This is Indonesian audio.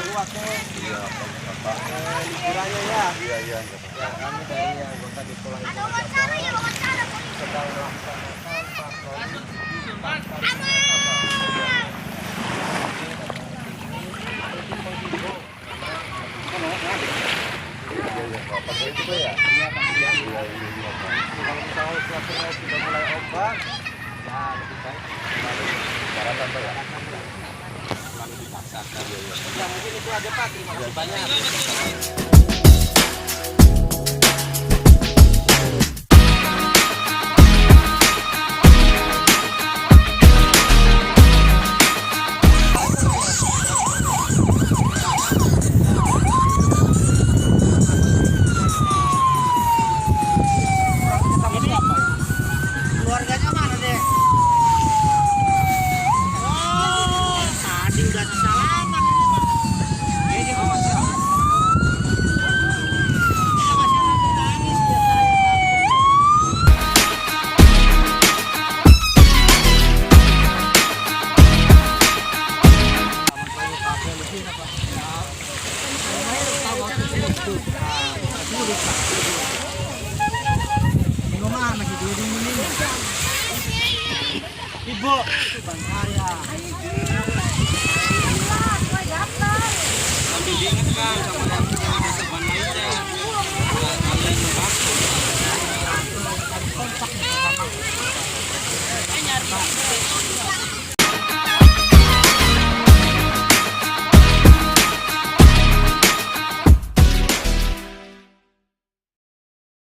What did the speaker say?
Iya, Pak. Liburannya ya. Iya, iya. Ya, kami dari anggota Ditpolairud Jabar sedang melaksanakan patroli Pakai itu ya? Iya, Pak. Iya. Iya. Kalau misalnya cuacanya sudah mulai ombak, ya lebih baik Daratan Pak ya? selalu dipaksakan. Ya, mungkin itu aja Pak. Terima kasih banyak. Keluarganya mana deh? Oh, tadi udah salaman ini Pak. Ini kok masih nangis ya Ibu, ban saya. Sambil diingatkan sama yang punya ban lainnya. Kalian membantu. Kontak sama. Nyari.